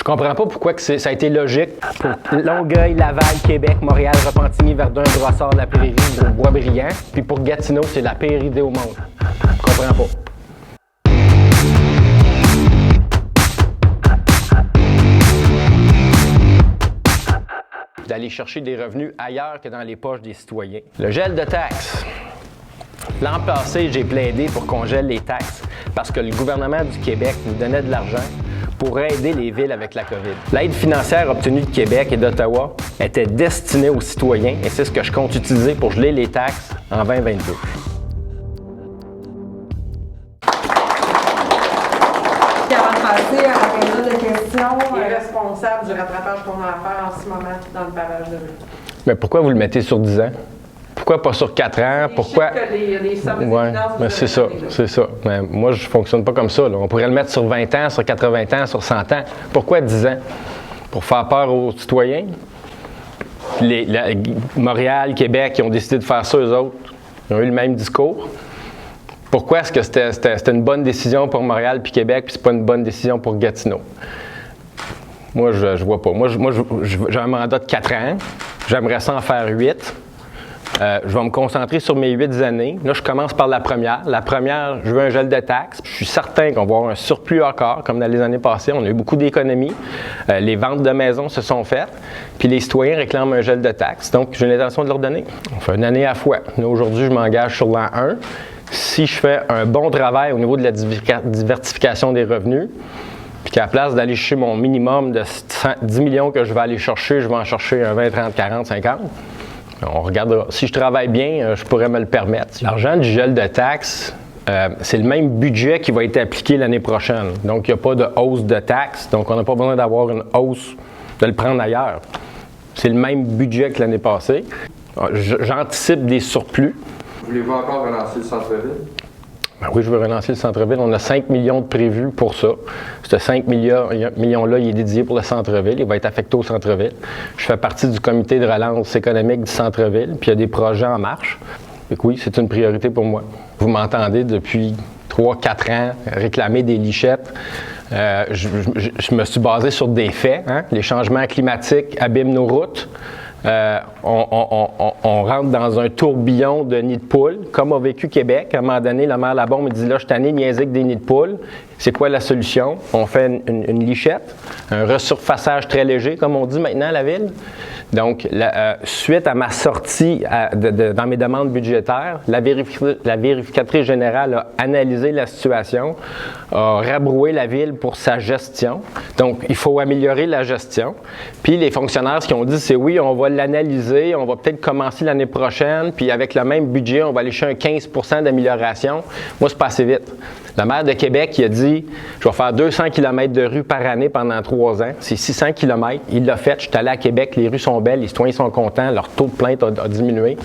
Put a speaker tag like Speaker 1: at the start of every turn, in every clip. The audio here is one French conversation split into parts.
Speaker 1: comprends pas pourquoi ça a été logique pour Longueuil, Laval, Québec, Montréal, Repentigny, Verdun, Brossard, La Prairie, Boisbriand, puis pour Gatineau, c'est la pire idée au monde. Je comprends pas. D'aller chercher des revenus ailleurs que dans les poches des citoyens. Le gel de taxes. L'an passé, j'ai plaidé pour qu'on gèle les taxes parce que le gouvernement du Québec nous donnait de l'argent pour aider les villes avec la COVID. L'aide financière obtenue de Québec et d'Ottawa était destinée aux citoyens et c'est ce que je compte utiliser pour geler les taxes en 2022.
Speaker 2: Avant de passer à la période de questions,
Speaker 3: Il est responsable du rattrapage qu'on a à faire en ce moment dans le pavage de rue.
Speaker 1: Mais pourquoi vous le mettez sur 10 ans? Pourquoi pas sur 4 ans? Pourquoi?
Speaker 3: Les services
Speaker 1: Ouais,
Speaker 3: des finances,
Speaker 1: mais c'est ça, c'est ça. Mais moi, je ne fonctionne pas comme ça. Là. On pourrait le mettre sur 20 ans, sur 80 ans, sur 100 ans. Pourquoi 10 ans? Pour faire peur aux citoyens? Montréal, Québec, ils ont décidé de faire ça, eux autres. Ils ont eu le même discours. Pourquoi est-ce que c'était une bonne décision pour Montréal puis Québec, puis c'est pas une bonne décision pour Gatineau? Moi, je vois pas. Moi, j'ai un mandat de 4 ans. J'aimerais ça en faire 8. Je vais me concentrer sur mes 8 années. Là, je commence par la première. La première, je veux un gel de taxes. Je suis certain qu'on va avoir un surplus encore, comme dans les années passées. On a eu beaucoup d'économies. Les ventes de maisons se sont faites. Puis les citoyens réclament un gel de taxes. Donc, j'ai l'intention de leur donner. On fait une année à la fois. Là, aujourd'hui, je m'engage sur l'an 1. Si je fais un bon travail au niveau de la diversification des revenus, puis qu'à la place d'aller chercher mon minimum de 10 millions que je vais aller chercher, je vais en chercher un 20, 30, 40, 50. On regardera. Si je travaille bien, je pourrais me le permettre. L'argent du gel de taxes, c'est le même budget qui va être appliqué l'année prochaine. Donc, il n'y a pas de hausse de taxes. Donc, on n'a pas besoin d'avoir une hausse, de le prendre ailleurs. C'est le même budget que l'année passée. J'anticipe des surplus.
Speaker 4: Voulez-vous encore relancer le centre-ville?
Speaker 1: Ben oui, je veux relancer le centre-ville. On a 5 millions de prévus pour ça. Ce 5 millions-là, il est dédié pour le centre-ville. Il va être affecté au centre-ville. Je fais partie du comité de relance économique du centre-ville, puis il y a des projets en marche. Donc oui, c'est une priorité pour moi. Vous m'entendez depuis 3-4 ans réclamer des lichettes. Je me suis basé sur des faits. Hein? Les changements climatiques abîment nos routes. On rentre dans un tourbillon de nids de poules, comme a vécu Québec. À un moment donné, le maire Labombe me dit « Là, je suis tanné de niaiser avec des nids de poules. C'est quoi la solution? » On fait une lichette, un resurfaçage très léger, comme on dit maintenant à la ville. Donc, suite à ma sortie dans mes demandes budgétaires, la vérificatrice générale a analysé la situation, a rabroué la ville pour sa gestion. Donc, il faut améliorer la gestion. Puis, les fonctionnaires, ce qu'ils ont dit, c'est oui, on va l'analyser, on va peut-être commencer l'année prochaine, puis avec le même budget, on va aller chercher un 15 % d'amélioration. Moi, c'est pas assez vite. Le maire de Québec, il a dit « Je vais faire 200 km de rues par année pendant 3 ans. » C'est 600 km. Il l'a fait. Je suis allé à Québec. Les rues sont belles. Les citoyens sont contents. Leur taux de plainte a diminué.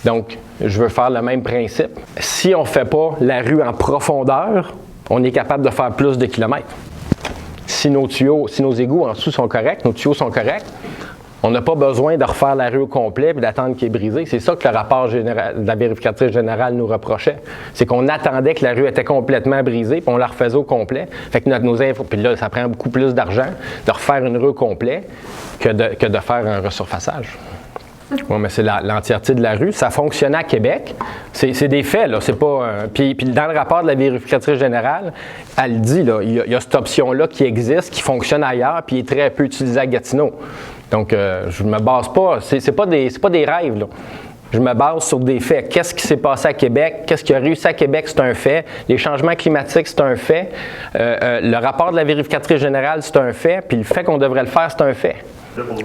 Speaker 1: Donc, je veux faire le même principe. Si on ne fait pas la rue en profondeur, on est capable de faire plus de kilomètres. Si nos égouts en dessous sont corrects, nos tuyaux sont corrects, on n'a pas besoin de refaire la rue au complet et d'attendre qu'il est brisé. C'est ça que le rapport général, de la vérificatrice générale nous reprochait. C'est qu'on attendait que la rue était complètement brisée puis on la refaisait au complet. Fait que nos infos, puis là, ça prend beaucoup plus d'argent de refaire une rue au complet que de faire un resurfaçage. Oui, mais c'est l'entièreté de la rue. Ça fonctionnait à Québec. C'est des faits, là. C'est pas. Puis dans le rapport de la vérificatrice générale, elle dit, là, il y a cette option-là qui existe, qui fonctionne ailleurs, puis est très peu utilisée à Gatineau. Donc, je ne me base pas. C'est pas des rêves, là. Je me base sur des faits. Qu'est-ce qui s'est passé à Québec? Qu'est-ce qui a réussi à Québec? C'est un fait. Les changements climatiques, c'est un fait. Le rapport de la vérificatrice générale, c'est un fait. Puis le fait qu'on devrait le faire, c'est un fait.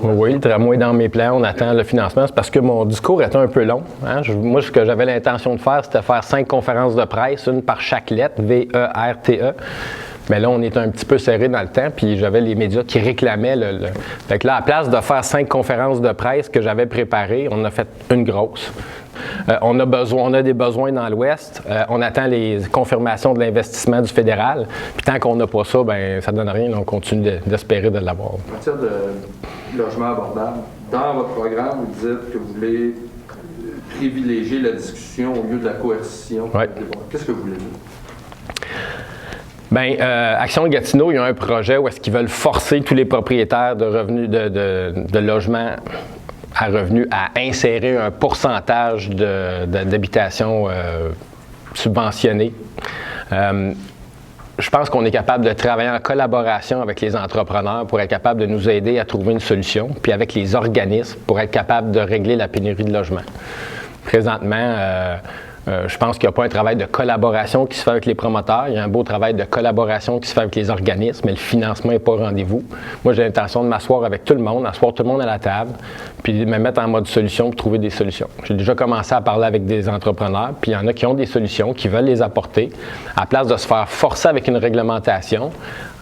Speaker 1: Oui, le tramway est dans mes plans, on attend le financement. C'est parce que mon discours était un peu long. Hein? Moi, ce que j'avais l'intention de faire, c'était faire 5 conférences de presse, une par chaque lettre, V-E-R-T-E. Mais là, on est un petit peu serré dans le temps, puis j'avais les médias qui réclamaient Fait que là, à la place de faire 5 conférences de presse que j'avais préparées, on a fait une grosse. On a des besoins dans l'Ouest. On attend les confirmations de l'investissement du fédéral. Puis tant qu'on n'a pas ça, ben ça ne donne rien. On continue d'espérer de l'avoir.
Speaker 4: En matière de logement abordable, dans votre programme, vous dites que vous voulez privilégier la discussion au lieu de la coercition.
Speaker 1: Ouais.
Speaker 4: Qu'est-ce que vous voulez dire?
Speaker 1: Bien, Action Gatineau, il y a un projet où est-ce qu'ils veulent forcer tous les propriétaires de revenus de logements à revenus à insérer un pourcentage d'habitation subventionnée. Je pense qu'on est capable de travailler en collaboration avec les entrepreneurs pour être capable de nous aider à trouver une solution, puis avec les organismes pour être capable de régler la pénurie de logements. Présentement, je pense qu'il n'y a pas un travail de collaboration qui se fait avec les promoteurs. Il y a un beau travail de collaboration qui se fait avec les organismes, mais le financement n'est pas au rendez-vous. Moi, j'ai l'intention de m'asseoir avec tout le monde, d'asseoir tout le monde à la table, puis de me mettre en mode solution pour trouver des solutions. J'ai déjà commencé à parler avec des entrepreneurs, puis il y en a qui ont des solutions, qui veulent les apporter. À place de se faire forcer avec une réglementation,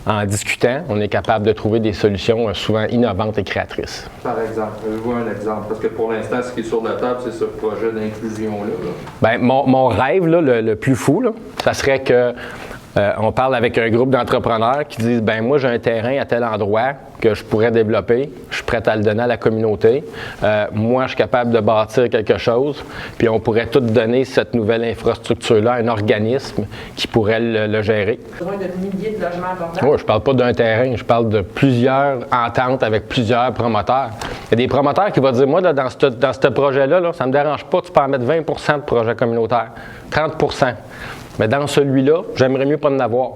Speaker 1: en discutant, on est capable de trouver des solutions souvent innovantes et créatrices.
Speaker 4: Par exemple, je vois un exemple, parce que pour l'instant, ce qui est sur la table, c'est ce projet d'inclusion-là.
Speaker 1: Bien, mon rêve, là, le plus fou, là, ça serait que on parle avec un groupe d'entrepreneurs qui disent, ben moi j'ai un terrain à tel endroit que je pourrais développer, je suis prêt à le donner à la communauté, moi je suis capable de bâtir quelque chose, puis on pourrait tout donner cette nouvelle infrastructure-là à un organisme qui pourrait le gérer.
Speaker 3: Besoin de milliers de logements abordables.
Speaker 1: Oui, je parle pas d'un terrain, je parle de plusieurs ententes avec plusieurs promoteurs. Il y a des promoteurs qui vont dire, moi là, dans ce projet-là, là, ça me dérange pas, tu peux en mettre 20 de projet communautaire, 30 mais dans celui-là, j'aimerais mieux pas en avoir.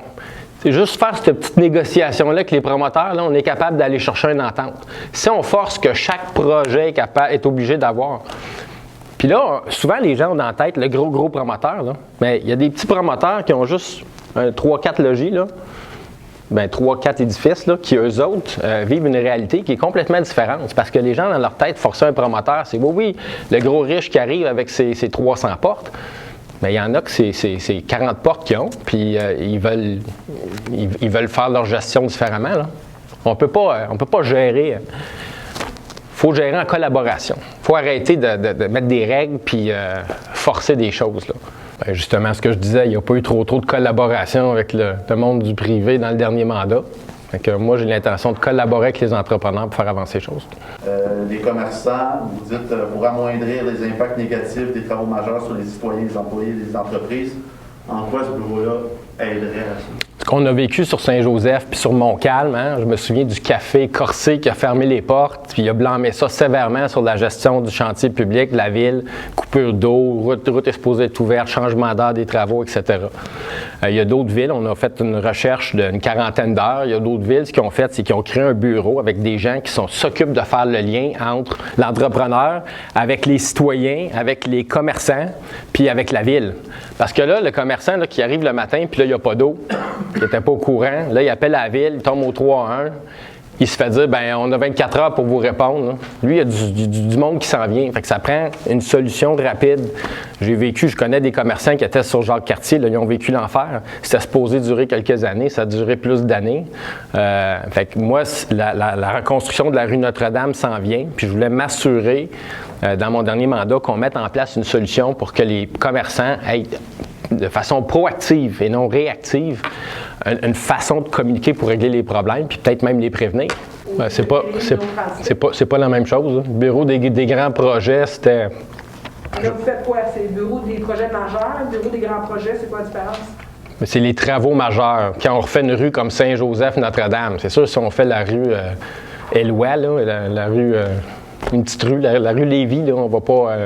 Speaker 1: C'est juste faire cette petite négociation-là avec les promoteurs, là, on est capable d'aller chercher une entente. Si on force que chaque projet est obligé d'avoir. Puis là, souvent, les gens ont dans la tête le gros promoteur, là. Mais il y a des petits promoteurs qui ont juste 3-4 logis, là. Ben, 3-4 édifices, là, qui eux autres vivent une réalité qui est complètement différente. C'est parce que les gens, dans leur tête, forcer un promoteur, c'est oui, le gros riche qui arrive avec ses 300 portes. Mais il y en a que c'est 40 portes qu'ils ont, puis ils veulent faire leur gestion différemment. Là. On peut pas gérer. Il faut gérer en collaboration. Il faut arrêter de mettre des règles puis forcer des choses. Là. Ben, justement, ce que je disais, il n'y a pas eu trop de collaboration avec le monde du privé dans le dernier mandat. Donc, moi, j'ai l'intention de collaborer avec les entrepreneurs pour faire avancer les choses.
Speaker 5: Les commerçants, vous dites, pour amoindrir les impacts négatifs des travaux majeurs sur les citoyens, les employés, les entreprises, en quoi ce bureau-là aiderait à ça?
Speaker 1: Ce qu'on a vécu sur Saint-Joseph puis sur Montcalm, hein, je me souviens du café Corsé qui a fermé les portes, puis il a blâmé ça sévèrement sur la gestion du chantier public de la ville, coupure d'eau, route exposée être ouverte, changement d'heure des travaux, etc. Il y a d'autres villes, on a fait une recherche d'une quarantaine d'heures, il y a d'autres villes, ce qu'ils ont fait, c'est qu'ils ont créé un bureau avec des gens qui s'occupent de faire le lien entre l'entrepreneur, avec les citoyens, avec les commerçants, puis avec la ville. Parce que là, le commerçant là, qui arrive le matin, puis là, il n'y a pas d'eau, il n'était pas au courant. Là, il appelle la ville, il tombe au 3-1. Il se fait dire, ben on a 24 heures pour vous répondre. Là. Lui, il y a du monde qui s'en vient. Fait que ça prend une solution rapide. Je connais des commerçants qui étaient sur Jacques-Cartier, là, ils ont vécu l'enfer. C'était supposé durer quelques années, ça a duré plus d'années. Fait que moi, la reconstruction de la rue Notre-Dame s'en vient. Puis je voulais m'assurer, dans mon dernier mandat, qu'on mette en place une solution pour que les commerçants aient de façon proactive et non réactive, une façon de communiquer pour régler les problèmes, puis peut-être même les prévenir. C'est pas la même chose. Là. Le bureau des grands projets, c'était...
Speaker 3: Là, vous faites quoi? C'est le bureau des projets majeurs, le bureau des grands projets, c'est quoi la différence?
Speaker 1: C'est les travaux majeurs. Quand on refait une rue comme Saint-Joseph, Notre-Dame, c'est sûr, si on fait la rue Éloi, la rue... une petite rue, la rue Lévis, là, on ne va pas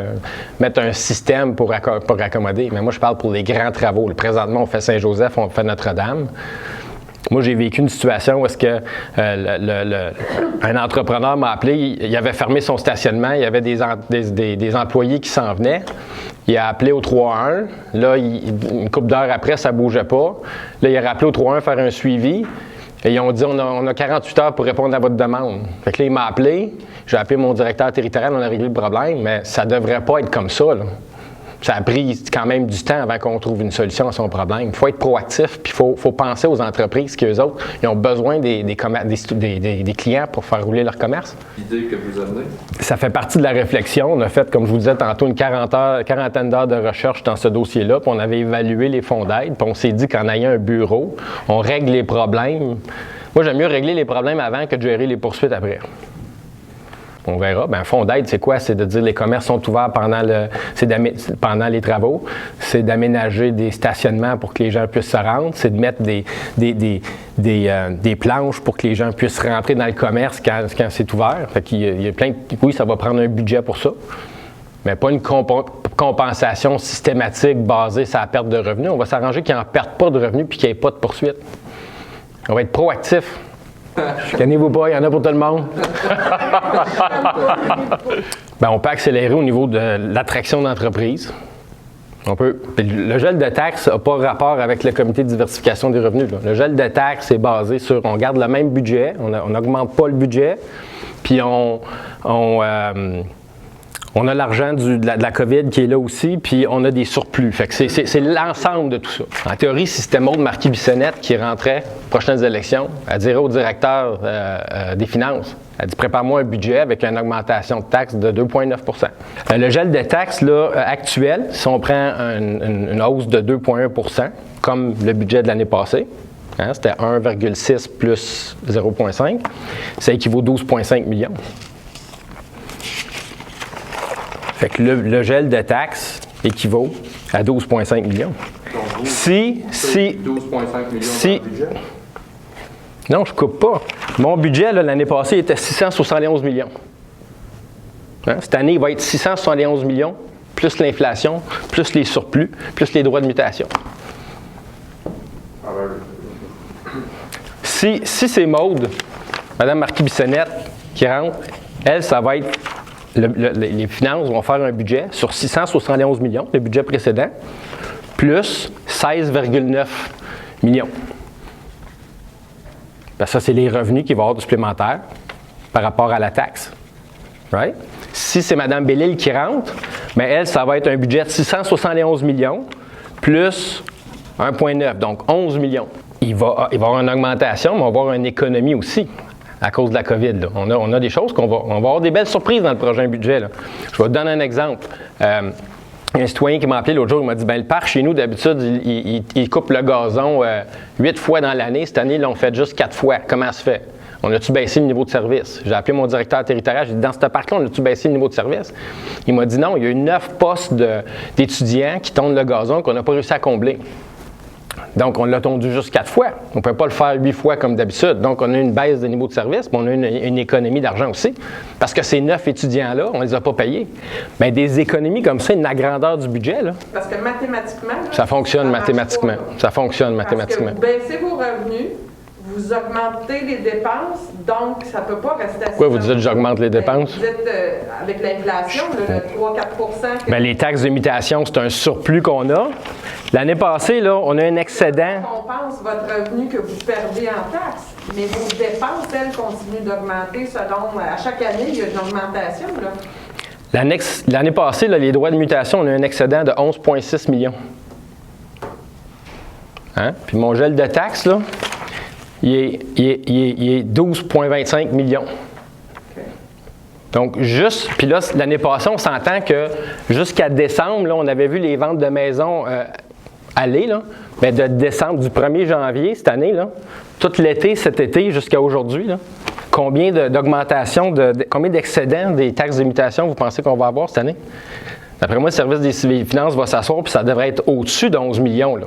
Speaker 1: mettre un système pour accommoder. Mais moi, je parle pour les grands travaux. Présentement, on fait Saint-Joseph, on fait Notre-Dame. Moi, j'ai vécu une situation où est-ce que un entrepreneur m'a appelé, il avait fermé son stationnement, il y avait des employés qui s'en venaient. Il a appelé au 3-1. Là, une couple d'heures après, ça ne bougeait pas. Là, il a rappelé au 3-1 faire un suivi. Et ils ont dit, on a 48 heures pour répondre à votre demande. Fait que là, il m'a appelé. J'ai appelé mon directeur territorial, on a réglé le problème, mais ça ne devrait pas être comme ça. Là. Ça a pris quand même du temps avant qu'on trouve une solution à son problème. Il faut être proactif, puis il faut penser aux entreprises qu'eux autres, ils ont besoin des clients pour faire rouler leur commerce.
Speaker 4: L'idée que vous amenez?
Speaker 1: Ça fait partie de la réflexion. On a fait, comme je vous disais tantôt, une quarantaine d'heures de recherche dans ce dossier-là, puis on avait évalué les fonds d'aide, puis on s'est dit qu'en ayant un bureau, on règle les problèmes. Moi, j'aime mieux régler les problèmes avant que de gérer les poursuites après. On verra. Un fonds d'aide, c'est quoi? C'est de dire les commerces sont ouverts pendant les travaux. C'est d'aménager des stationnements pour que les gens puissent se rendre. C'est de mettre des planches pour que les gens puissent rentrer dans le commerce quand c'est ouvert. Fait qu'il y a plein de... Oui, ça va prendre un budget pour ça, mais pas une compensation systématique basée sur la perte de revenus. On va s'arranger qu'ils n'en perdent pas de revenus et qu'il n'y ait pas de poursuite. On va être proactif. Chicanez-vous pas, il y en a pour tout le monde. On peut accélérer au niveau de l'attraction d'entreprises. On peut. Le gel de taxes n'a pas rapport avec le comité de diversification des revenus. Là. Le gel de taxes est basé sur, on garde le même budget, on n'augmente pas le budget, puis on a l'argent de la COVID qui est là aussi, puis on a des surplus. Fait que c'est l'ensemble de tout ça. En théorie, si c'était Maude Marquis-Bissonnette qui rentrait aux prochaines élections, elle dirait au directeur des finances, elle dit « Prépare-moi un budget avec une augmentation de taxes de 2,9 ». Le gel de taxes là, actuel, si on prend une hausse de 2,1 %, comme le budget de l'année passée, hein, c'était 1,6 plus 0,5, ça équivaut à 12,5 millions. Fait que le gel de taxes équivaut à 12,5 millions.
Speaker 4: Donc,
Speaker 1: 12,5
Speaker 4: millions dans le budget?
Speaker 1: Non, je ne coupe pas. Mon budget, l'année passée, était 671 millions. Hein? Cette année, il va être 671 millions, plus l'inflation, plus les surplus, plus les droits de mutation. Si c'est Maude, Mme Marquis-Bissonnette, qui rentre, elle, ça va être... les finances vont faire un budget sur 671 millions, le budget précédent, plus 16,9 millions. Parce que ça, c'est les revenus qu'il va y avoir de supplémentaires par rapport à la taxe. Right? Si c'est Mme Bellil qui rentre, mais elle, ça va être un budget de 671 millions plus 1,9, donc 11 millions. Il va y avoir une augmentation, mais on va avoir une économie aussi. À cause de la COVID. Là. On a des choses on va avoir des belles surprises dans le prochain budget. Là. Je vais te donner un exemple. Un citoyen qui m'a appelé l'autre jour, il m'a dit le parc chez nous, d'habitude, il coupe le gazon 8 fois dans l'année. Cette année, là, on fait juste 4 fois. Comment ça se fait? On a-tu baissé le niveau de service? J'ai appelé mon directeur territorial, j'ai dit dans ce parc-là, on a-tu baissé le niveau de service? Il m'a dit non, il y a eu 9 postes d'étudiants qui tondent le gazon qu'on n'a pas réussi à combler. Donc, on l'a tondu juste 4 fois. On ne peut pas le faire 8 fois comme d'habitude. Donc, on a une baisse de niveau de service, mais on a une économie d'argent aussi. Parce que ces 9 étudiants-là, on ne les a pas payés. Bien, des économies comme ça, la grandeur du budget, là,
Speaker 3: parce que mathématiquement... Là,
Speaker 1: ça fonctionne mathématiquement. Ça fonctionne
Speaker 3: parce
Speaker 1: mathématiquement.
Speaker 3: que vous baissez vos revenus, vous augmentez les dépenses, donc ça ne peut pas rester assis.
Speaker 1: Pourquoi vous dites que j'augmente les dépenses?
Speaker 3: Vous êtes, avec l'inflation, le 3-4
Speaker 1: Bien, les taxes de mutation, c'est un surplus qu'on a. L'année passée, là, on a un excédent.
Speaker 3: On compense votre revenu que vous perdez en taxes, mais vos dépenses, elles, continuent d'augmenter selon... À chaque année, il y a une augmentation, là.
Speaker 1: L'année passée, là, les droits de mutation, on a un excédent de 11,6 millions. Hein? Puis mon gel de taxes, là, il est 12,25 millions. Donc, puis là, l'année passée, on s'entend que jusqu'à décembre, là, on avait vu les ventes de maisons aller, là, mais de décembre, du 1er janvier cette année, là, tout l'été, cet été, jusqu'à aujourd'hui, là, combien d'augmentation, combien d'excédents des taxes de mutation vous pensez qu'on va avoir cette année? D'après moi, le service des finances va s'asseoir, puis ça devrait être au-dessus de 11 millions. Là.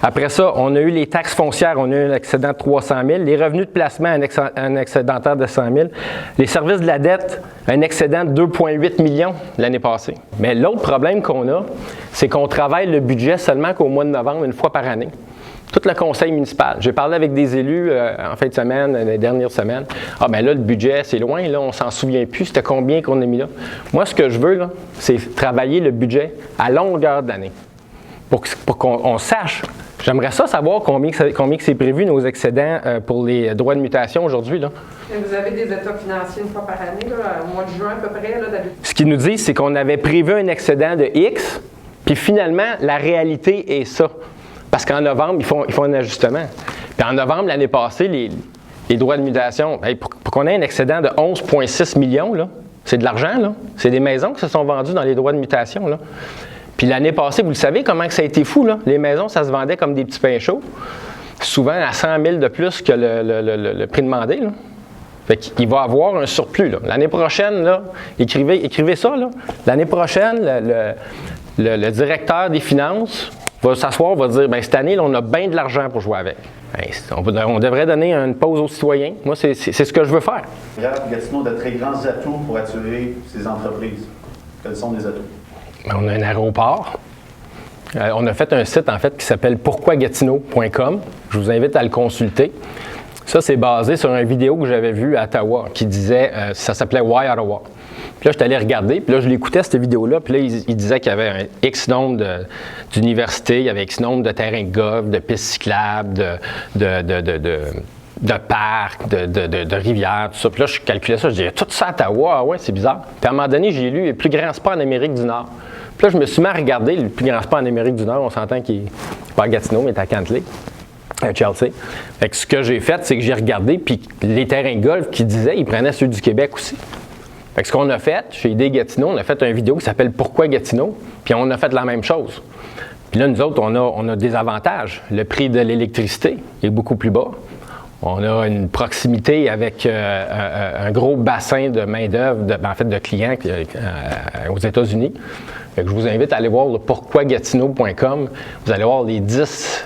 Speaker 1: Après ça, on a eu les taxes foncières, on a eu un excédent de 300 000. Les revenus de placement, un excédentaire de 100 000. Les services de la dette, un excédent de 2,8 millions l'année passée. Mais l'autre problème qu'on a, c'est qu'on travaille le budget seulement qu'au mois de novembre, une fois par année. Tout le conseil municipal. J'ai parlé avec des élus en fin de semaine, les dernières semaines. Ah ben là, le budget, c'est loin, là, on s'en souvient plus. C'était combien qu'on a mis là? Moi, ce que je veux, là, c'est travailler le budget à longueur d'année. Pour qu'on sache. J'aimerais ça savoir combien c'est prévu nos excédents pour les droits de mutation aujourd'hui. Là.
Speaker 3: Vous avez des états financiers une fois par année, là, au mois de juin à peu près, là, d'habitude.
Speaker 1: Ce qu'ils nous disent, c'est qu'on avait prévu un excédent de X, puis finalement, la réalité est ça. Parce qu'en novembre, ils font un ajustement. Puis en novembre, l'année passée, les droits de mutation, pour qu'on ait un excédent de 11,6 millions, là, c'est de l'argent, là. C'est des maisons qui se sont vendues dans les droits de mutation. Là. Puis l'année passée, vous le savez comment que ça a été fou, là? Les maisons, ça se vendait comme des petits pains chauds, souvent à 100 000 de plus que le prix demandé. Là. Fait qu'il va avoir un surplus. L'année prochaine, là, écrivez ça. L'année prochaine, le directeur des finances va s'asseoir, va dire, bien, cette année, là, on a bien de l'argent pour jouer avec. Bien, on devrait donner une pause aux citoyens. Moi, c'est ce que je veux faire.
Speaker 5: Gatineau a de très grands atouts pour attirer ces entreprises. Quels sont les atouts?
Speaker 1: Bien, on a un aéroport. On a fait un site, en fait, qui s'appelle pourquoigatineau.com. Je vous invite à le consulter. Ça, c'est basé sur une vidéo que j'avais vue à Ottawa qui disait, ça s'appelait Why Ottawa. Puis là, je suis allé regarder, puis là, je l'écoutais, cette vidéo-là, puis là, il disait qu'il y avait un X nombre d'universités, il y avait X nombre de terrains de golf, de pistes cyclables, de parcs, de rivières, tout ça. Puis là, je calculais ça, je disais, tout ça à Ottawa, ah ouais, c'est bizarre. Puis à un moment donné, j'ai lu le plus grand spa en Amérique du Nord. Puis là, je me suis mis à regarder le plus grand spa en Amérique du Nord, on s'entend qu'il n'est pas à Gatineau, mais il est à Cantley. À Chelsea. Fait que ce que j'ai fait, c'est que j'ai regardé, puis les terrains de golf qu'ils disaient, ils prenaient ceux du Québec aussi. Fait que ce qu'on a fait, chez ID Gatineau, on a fait une vidéo qui s'appelle Pourquoi Gatineau, puis on a fait la même chose. Puis là, nous autres, on a des avantages. Le prix de l'électricité est beaucoup plus bas. On a une proximité avec un gros bassin de main-d'œuvre, en fait de clients aux États-Unis. Fait que je vous invite à aller voir le pourquoigatineau.com. Vous allez voir les 10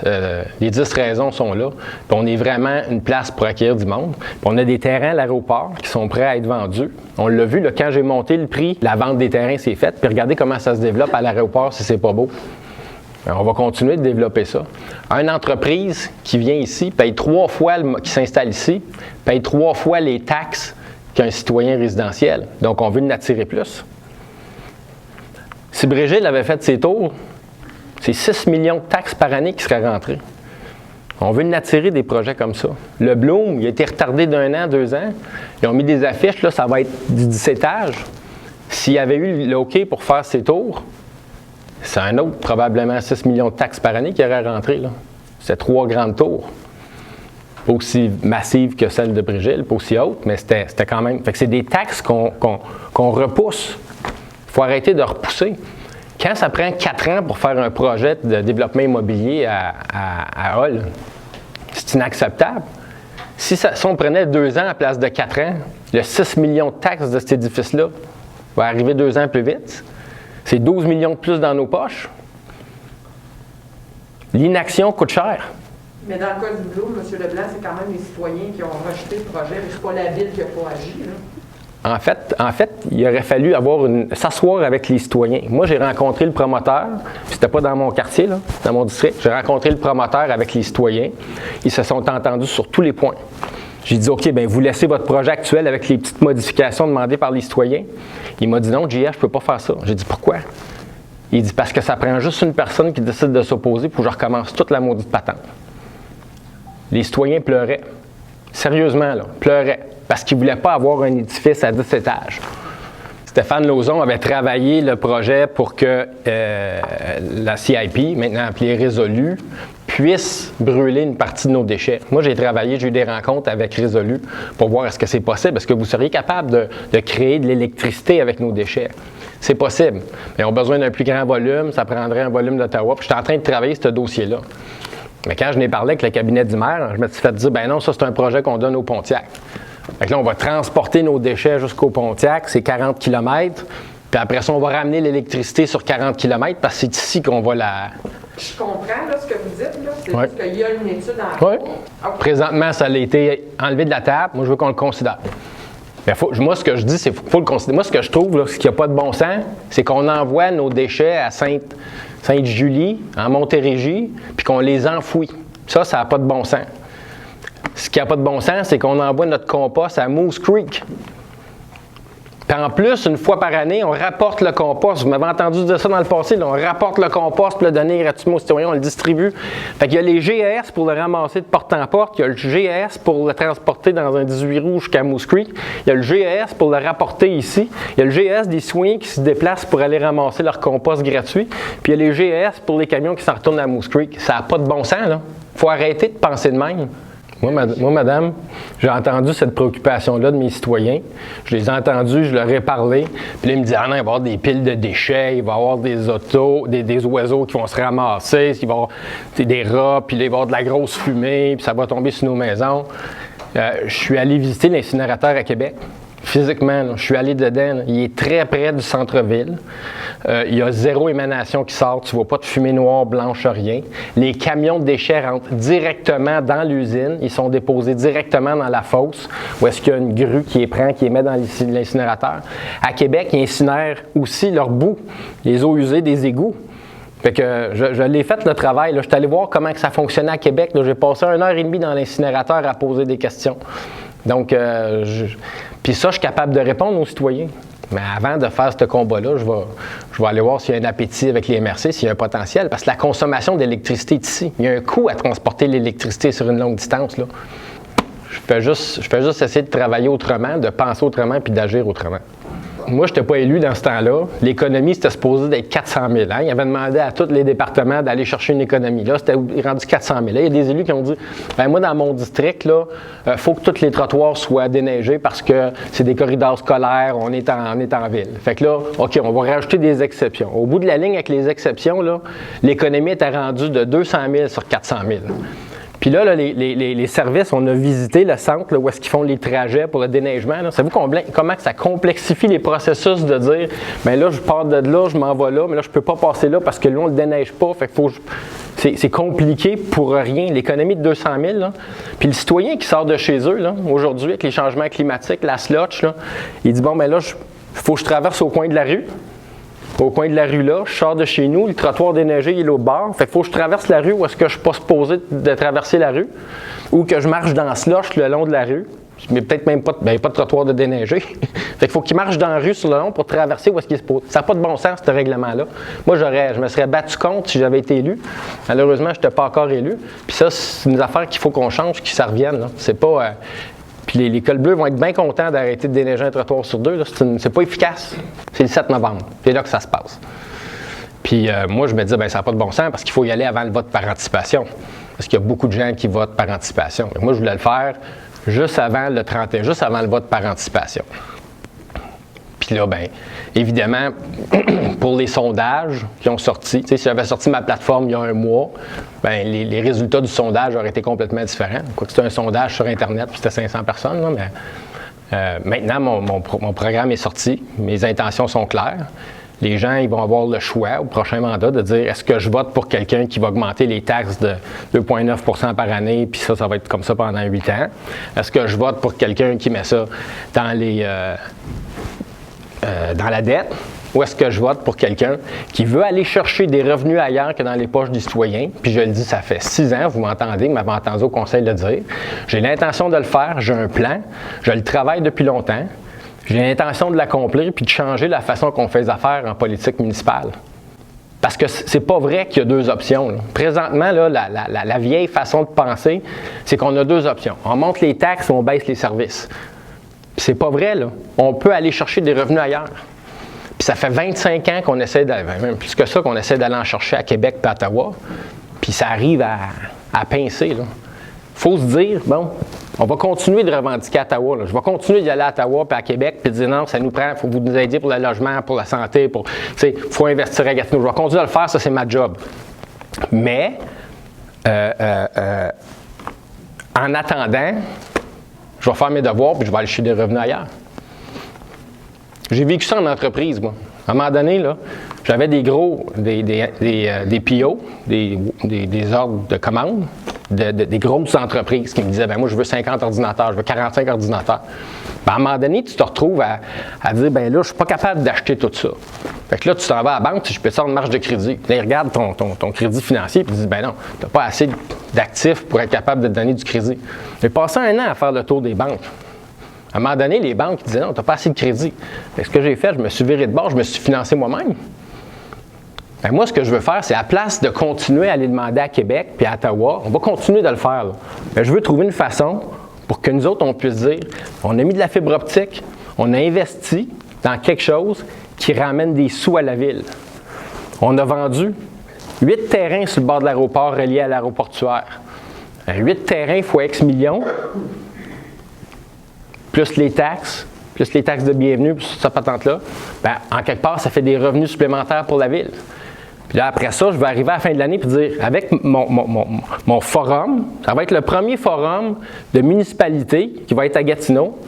Speaker 1: raisons sont là. Puis on est vraiment une place pour accueillir du monde. Puis on a des terrains à l'aéroport qui sont prêts à être vendus. On l'a vu, là, quand j'ai monté le prix, la vente des terrains s'est faite. Puis regardez comment ça se développe à l'aéroport si c'est pas beau. On va continuer de développer ça. Une entreprise qui vient ici, paye 3 fois, qui s'installe ici, paye 3 fois les taxes qu'un citoyen résidentiel. Donc, on veut en attirer plus. Si Brigitte avait fait ses tours, c'est 6 millions de taxes par année qui seraient rentrées. On veut en attirer des projets comme ça. Le Bloom, il a été retardé d'1 an, 2 ans. Ils ont mis des affiches, là, ça va être du 17 étages. S'il y avait eu le OK pour faire ses tours, c'est un autre, probablement 6 millions de taxes par année qui auraient rentré. C'est 3 grandes tours. Pas aussi massives que celle de Brigitte, pas aussi hautes, mais c'était quand même. Fait que c'est des taxes qu'on repousse. Il faut arrêter de repousser. Quand ça prend 4 ans pour faire un projet de développement immobilier à Hull, c'est inacceptable. Si on prenait 2 ans à la place de 4 ans, le 6 millions de taxes de cet édifice-là va arriver 2 ans plus vite. C'est 12 millions de plus dans nos poches. L'inaction coûte cher.
Speaker 3: Mais dans le cas du Bloom, M. Leblanc, c'est quand même les citoyens qui ont rejeté le projet, mais c'est pas la ville qui n'a pas agi, là.
Speaker 1: En fait, il aurait fallu s'asseoir avec les citoyens. Moi, j'ai rencontré le promoteur, puis c'était pas dans mon quartier, là, dans mon district. J'ai rencontré le promoteur avec les citoyens. Ils se sont entendus sur tous les points. J'ai dit, OK, bien, vous laissez votre projet actuel avec les petites modifications demandées par les citoyens. Il m'a dit, non, JF, je ne peux pas faire ça. J'ai dit, pourquoi? Il dit, parce que ça prend juste une personne qui décide de s'opposer pour que je recommence toute la maudite patente. Les citoyens pleuraient. Sérieusement, là, pleuraient. Parce qu'ils ne voulaient pas avoir un édifice à 10 étages. Stéphane Lauzon avait travaillé le projet pour que la CIP, maintenant appelée Résolu, puisse brûler une partie de nos déchets. Moi, j'ai eu des rencontres avec Résolu pour voir est-ce que c'est possible, est-ce que vous seriez capable de créer de l'électricité avec nos déchets. C'est possible, mais on a besoin d'un plus grand volume, ça prendrait un volume d'Ottawa, puis je suis en train de travailler ce dossier-là. Mais quand je n'ai parlé avec le cabinet du maire, je me suis fait dire, ben non, ça c'est un projet qu'on donne au Pontiac. Fait que là, on va transporter nos déchets jusqu'au Pontiac, c'est 40 km, puis après ça, on va ramener l'électricité sur 40 km parce que c'est ici qu'on va la...
Speaker 3: Je comprends là, ce que vous dites, là. C'est
Speaker 1: Oui.
Speaker 3: juste qu'il y a une étude en cours.
Speaker 1: Oui.
Speaker 3: Okay.
Speaker 1: Présentement, ça a été enlevé de la table. Moi, je veux qu'on le considère. Mais moi, ce que je dis, c'est qu'il faut le considérer. Moi, ce que je trouve, là, ce qui n'a pas de bon sens, c'est qu'on envoie nos déchets à Sainte-Julie, en Montérégie, puis qu'on les enfouit. Ça n'a pas de bon sens. Ce qui n'a pas de bon sens, c'est qu'on envoie notre compost à Moose Creek. Puis en plus, une fois par année, on rapporte le compost. Vous m'avez entendu dire ça dans le passé, là, on rapporte le compost pour le donner gratuitement aux citoyens, on le distribue. Fait qu'il y a les GES pour le ramasser de porte en porte, il y a le GES pour le transporter dans un 18 roues jusqu'à Moose Creek, il y a le GES pour le rapporter ici, il y a le GES des citoyens qui se déplacent pour aller ramasser leur compost gratuit, puis il y a les GES pour les camions qui s'en retournent à Moose Creek. Ça n'a pas de bon sens, là. Il faut arrêter de penser de même. Moi, madame, j'ai entendu cette préoccupation-là de mes citoyens. Je les ai entendus, je leur ai parlé. Puis là, ils me disaient, ah non, il va y avoir des piles de déchets, il va y avoir des autos, des oiseaux qui vont se ramasser, il va y avoir des rats, puis là, il va y avoir de la grosse fumée, puis ça va tomber sur nos maisons. Je suis allé visiter l'incinérateur à Québec. Physiquement, là, je suis allé dedans. Là. Il est très près du centre-ville. Il y a 0 émanation qui sort. Tu ne vois pas de fumée noire, blanche, rien. Les camions de déchets rentrent directement dans l'usine. Ils sont déposés directement dans la fosse où est-ce qu'il y a une grue qui les prend, qui les met dans l'incinérateur. À Québec, ils incinèrent aussi leurs boues, les eaux usées des égouts. Fait que je l'ai fait le travail. Je suis allé voir comment que ça fonctionnait à Québec. J'ai passé 1h30 dans l'incinérateur à poser des questions. Donc, puis ça, je suis capable de répondre aux citoyens. Mais avant de faire ce combat-là, je vais aller voir s'il y a un appétit avec les MRC, s'il y a un potentiel. Parce que la consommation d'électricité est ici. Il y a un coût à transporter l'électricité sur une longue distance. Là. Je fais juste essayer de travailler autrement, de penser autrement puis d'agir autrement. Moi, je n'étais pas élu dans ce temps-là. L'économie, c'était supposé d'être 400 000. Hein? Il avait demandé à tous les départements d'aller chercher une économie. Là, c'était rendu 400 000. Là, il y a des élus qui ont dit moi, dans mon district, il faut que tous les trottoirs soient déneigés parce que c'est des corridors scolaires, on est en ville. Fait que là, OK, on va rajouter des exceptions. Au bout de la ligne, avec les exceptions, là, l'économie était rendue de 200 000 sur 400 000. Puis là, les services, on a visité le centre là, où est-ce qu'ils font les trajets pour le déneigement. Savez-vous comment ça complexifie les processus de dire bien là, je pars de là, je m'en vais là, mais là, je ne peux pas passer là parce que là, on ne le déneige pas. Fait que c'est compliqué pour rien. L'économie de 200 000, là. Puis le citoyen qui sort de chez eux, là, aujourd'hui, avec les changements climatiques, la slotch, là, il dit bon, bien là, il faut que je traverse au coin de la rue. Au coin de la rue là, je sors de chez nous, le trottoir déneigé il est l'autre bord. Fait qu'il faut que je traverse la rue où est-ce que je ne suis pas supposé de traverser la rue, ou que je marche dans la slush le long de la rue, mais peut-être même pas de trottoir de déneigé. Fait qu'il faut qu'il marche dans la rue sur le long pour traverser où est-ce qu'il se pose. Ça n'a pas de bon sens, ce règlement-là. Moi, je me serais battu contre si j'avais été élu. Malheureusement, je n'étais pas encore élu. Puis ça, c'est une affaire qu'il faut qu'on change, qu'il s'en revienne. Là. C'est pas... Puis les cols bleus vont être bien contents d'arrêter de déneiger un trottoir sur 2. C'est pas efficace. C'est le 7 novembre. C'est là que ça se passe. Puis moi, je me dis, ça n'a pas de bon sens parce qu'il faut y aller avant le vote par anticipation. Parce qu'il y a beaucoup de gens qui votent par anticipation. Et moi, je voulais le faire juste avant le 31, juste avant le vote par anticipation. Puis là, évidemment, pour les sondages qui ont sorti, si j'avais sorti ma plateforme il y a un mois, les résultats du sondage auraient été complètement différents. Quoique c'était un sondage sur Internet, puis c'était 500 personnes, là, mais maintenant, mon programme est sorti, mes intentions sont claires. Les gens, ils vont avoir le choix au prochain mandat de dire est-ce que je vote pour quelqu'un qui va augmenter les taxes de 2,9 % par année, puis ça va être comme ça pendant 8 ans? Est-ce que je vote pour quelqu'un qui met ça dans la dette, ou est-ce que je vote pour quelqu'un qui veut aller chercher des revenus ailleurs que dans les poches des citoyens? Puis je le dis, ça fait 6 ans, vous m'entendez, vous m'avez entendu au conseil le dire. J'ai l'intention de le faire, j'ai un plan, je le travaille depuis longtemps, j'ai l'intention de l'accomplir puis de changer la façon qu'on fait les affaires en politique municipale. Parce que c'est pas vrai qu'il y a 2 options. Là. Présentement, là, la vieille façon de penser, c'est qu'on a 2 options. On monte les taxes ou on baisse les services. C'est pas vrai, là. On peut aller chercher des revenus ailleurs. Puis ça fait 25 ans qu'on essaie d'aller, même plus que ça, qu'on essaie d'aller en chercher à Québec et à Ottawa. Puis ça arrive à pincer, là. Faut se dire, on va continuer de revendiquer à Ottawa. Là. Je vais continuer d'y aller à Ottawa et à Québec puis de dire non, ça nous prend, il faut que vous nous aidiez pour le logement, pour la santé, il faut investir à Gatineau. Je vais continuer à le faire, ça c'est ma job. Mais, en attendant, je vais faire mes devoirs puis je vais aller chercher des revenus ailleurs. J'ai vécu ça en entreprise, moi. À un moment donné, là, j'avais des PO, des ordres de commande, des grosses entreprises qui me disaient moi, je veux 50 ordinateurs, je veux 45 ordinateurs. À un moment donné, tu te retrouves à dire là, je ne suis pas capable d'acheter tout ça. Fait que là, tu t'en vas à la banque, je peux sortir une marge de crédit. Là, ils regardent ton crédit financier et ils disent non, tu n'as pas assez d'actifs pour être capable de te donner du crédit. J'ai passé 1 an à faire le tour des banques. À un moment donné, les banques disaient non, tu n'as pas assez de crédit. Fait que ce que j'ai fait, je me suis viré de bord, je me suis financé moi-même. Moi, ce que je veux faire, c'est à place de continuer à aller demander à Québec puis à Ottawa, on va continuer de le faire. Là. Je veux trouver une façon pour que nous autres, on puisse dire on a mis de la fibre optique, on a investi dans quelque chose qui ramène des sous à la ville. On a vendu 8 terrains sur le bord de l'aéroport reliés à l'aéroportuaire. 8 terrains fois X millions, plus les taxes de bienvenue, plus cette patente-là, en quelque part, ça fait des revenus supplémentaires pour la ville. Puis là, après ça, je vais arriver à la fin de l'année et dire, avec mon forum, ça va être le premier forum de municipalité qui va être à Gatineau,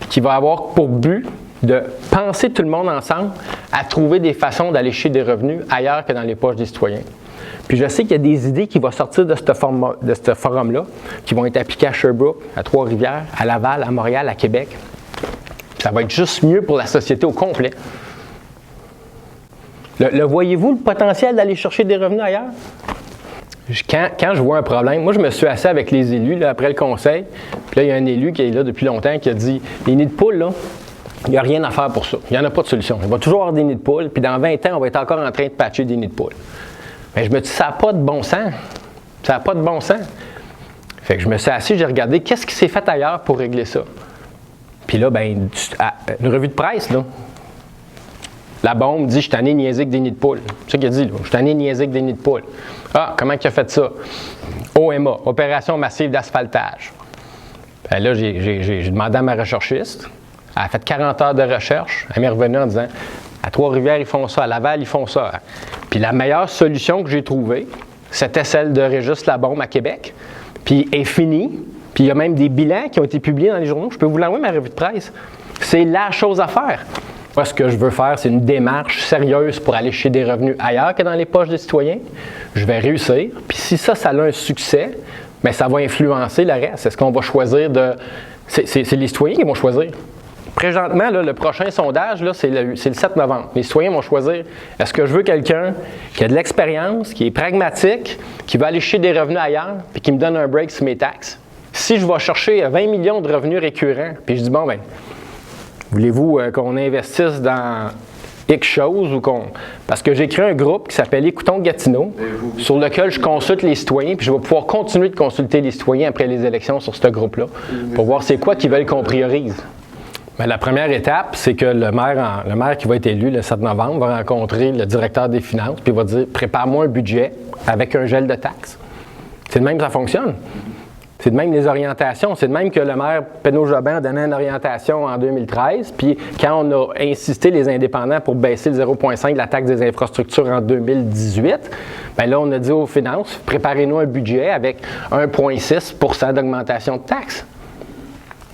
Speaker 1: qui va avoir pour but de penser tout le monde ensemble à trouver des façons d'aller chercher des revenus ailleurs que dans les poches des citoyens. Puis je sais qu'il y a des idées qui vont sortir de ce forum-là, qui vont être appliquées à Sherbrooke, à Trois-Rivières, à Laval, à Montréal, à Québec. Ça va être juste mieux pour la société au complet. Le voyez-vous, le potentiel d'aller chercher des revenus ailleurs? Quand je vois un problème, moi je me suis assis avec les élus là, après le conseil, puis là il y a un élu qui est là depuis longtemps qui a dit « Les nids de poules, là, il n'y a rien à faire pour ça. Il n'y en a pas de solution. Il va toujours avoir des nids de poules, puis dans 20 ans, on va être encore en train de patcher des nids de poules. » Mais je me dis « Ça n'a pas de bon sens. Ça n'a pas de bon sens. » Fait que je me suis assis, j'ai regardé qu'est-ce qui s'est fait ailleurs pour régler ça. Puis là, ben, une revue de presse, là. La bombe dit « Je suis tanné de niaiser avec des nids de poules. » C'est ça qu'il a dit, là. « Je suis tanné de niaiser avec des nids de poules. » Ah, comment il a fait ça? OMA, Opération massive d'asphaltage. Ben là, j'ai demandé à ma recherchiste. Elle a fait 40 heures de recherche. Elle m'est revenue en disant « À Trois-Rivières, ils font ça. À Laval, ils font ça. » Puis la meilleure solution que j'ai trouvée, c'était celle de Régis Labombe à Québec. Puis elle est finie. Puis il y a même des bilans qui ont été publiés dans les journaux. Je peux vous l'envoyer, ma revue de presse. C'est la chose à faire. Moi, ce que je veux faire, c'est une démarche sérieuse pour aller chercher des revenus ailleurs que dans les poches des citoyens. Je vais réussir. Puis si ça a un succès, bien, ça va influencer le reste. Est-ce qu'on va choisir de... C'est les citoyens qui vont choisir. Présentement, là, le prochain sondage, là, c'est le 7 novembre. Les citoyens vont choisir, est-ce que je veux quelqu'un qui a de l'expérience, qui est pragmatique, qui va aller chercher des revenus ailleurs, puis qui me donne un break sur mes taxes? Si je vais chercher 20 millions de revenus récurrents, puis je dis, bon, bien, voulez-vous qu'on investisse dans X choses ou qu'on... Parce que j'ai créé un groupe qui s'appelle Écoutons Gatineau, sur lequel je consulte les citoyens, puis je vais pouvoir continuer de consulter les citoyens après les élections sur ce groupe-là, pour voir c'est quoi qu'ils veulent qu'on priorise. Bien, la première étape, c'est que le maire qui va être élu le 7 novembre va rencontrer le directeur des finances, puis il va dire « Prépare-moi un budget avec un gel de taxes. » C'est de même que ça fonctionne. C'est de même les orientations. C'est de même que le maire Penneau-Jobin a donné une orientation en 2013. Puis quand on a insisté les indépendants pour baisser le 0,5 de la taxe des infrastructures en 2018, bien là, on a dit aux finances, préparez-nous un budget avec 1,6 % d'augmentation de taxes.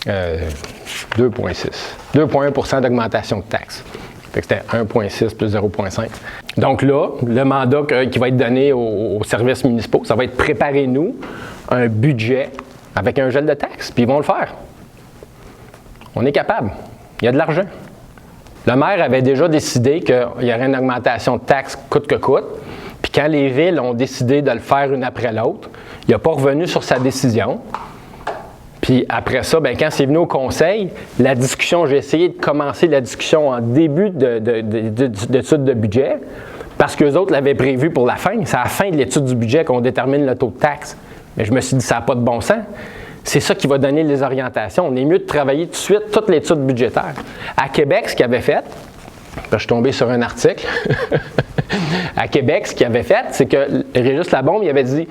Speaker 1: 2,6. 2,1 % d'augmentation de taxes. Fait que c'était 1,6 plus 0,5. Donc là, le mandat qui va être donné aux services municipaux, ça va être préparez-nous un budget avec un gel de taxes, puis ils vont le faire. On est capable. Il y a de l'argent. Le maire avait déjà décidé qu'il y aurait une augmentation de taxes coûte que coûte, puis quand les villes ont décidé de le faire une après l'autre, il n'a pas revenu sur sa décision. Puis après ça, bien, quand c'est venu au conseil, la discussion, j'ai essayé de commencer la discussion en début d'étude de budget, parce qu'eux autres l'avaient prévu pour la fin. C'est à la fin de l'étude du budget qu'on détermine le taux de taxe. Mais je me suis dit, ça n'a pas de bon sens. C'est ça qui va donner les orientations. On est mieux de travailler tout de suite toute l'étude budgétaire. À Québec, ce qu'ils avaient fait, je suis tombé sur un article. À Québec, ce qu'ils avaient fait, c'est que Régis Labombe, il avait dit,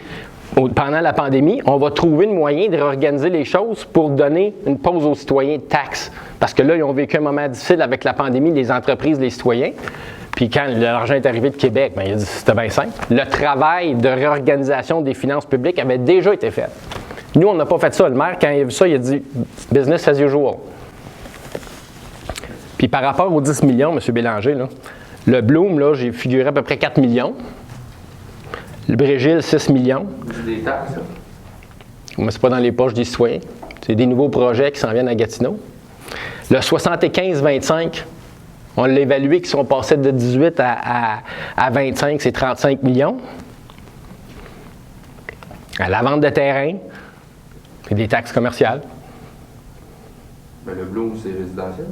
Speaker 1: pendant la pandémie, on va trouver le moyen de réorganiser les choses pour donner une pause aux citoyens de taxes. Parce que là, ils ont vécu un moment difficile avec la pandémie, les entreprises, les citoyens. Puis quand l'argent est arrivé de Québec, bien, il a dit c'était bien simple. Le travail de réorganisation des finances publiques avait déjà été fait. Nous, on n'a pas fait ça. Le maire, quand il a vu ça, il a dit « business as usual ». Puis par rapport aux 10 millions, M. Bélanger, là, le Bloom, là, j'ai figuré à peu près 4 millions. Le Brésil, 6 millions.
Speaker 4: C'est des taxes, ça?
Speaker 1: Mais c'est pas dans les poches des citoyens. C'est des nouveaux projets qui s'en viennent à Gatineau. Le 75-25, on l'a évalué qu'ils sont passés de 18 à 25, c'est 35 millions. À la vente de terrain, c'est des taxes commerciales.
Speaker 4: Ben, le Bloom, c'est résidentiel.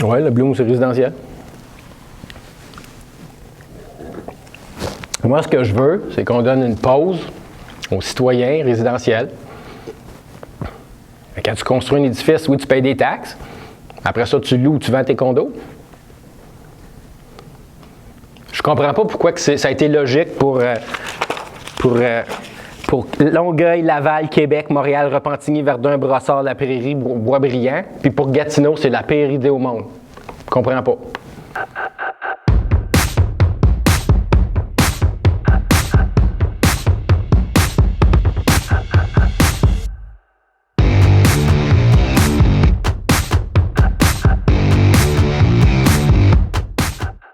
Speaker 1: Oui, le Bloom, c'est résidentiel. Moi, ce que je veux, c'est qu'on donne une pause aux citoyens résidentiels. Quand tu construis un édifice, oui, tu payes des taxes. Après ça, tu loues ou tu vends tes condos. Je comprends pas pourquoi ça a été logique pour Longueuil, Laval, Québec, Montréal, Repentigny, Verdun, Brossard, La Prairie, Boisbriand. Puis pour Gatineau, c'est la pire idée au monde. Je comprends pas.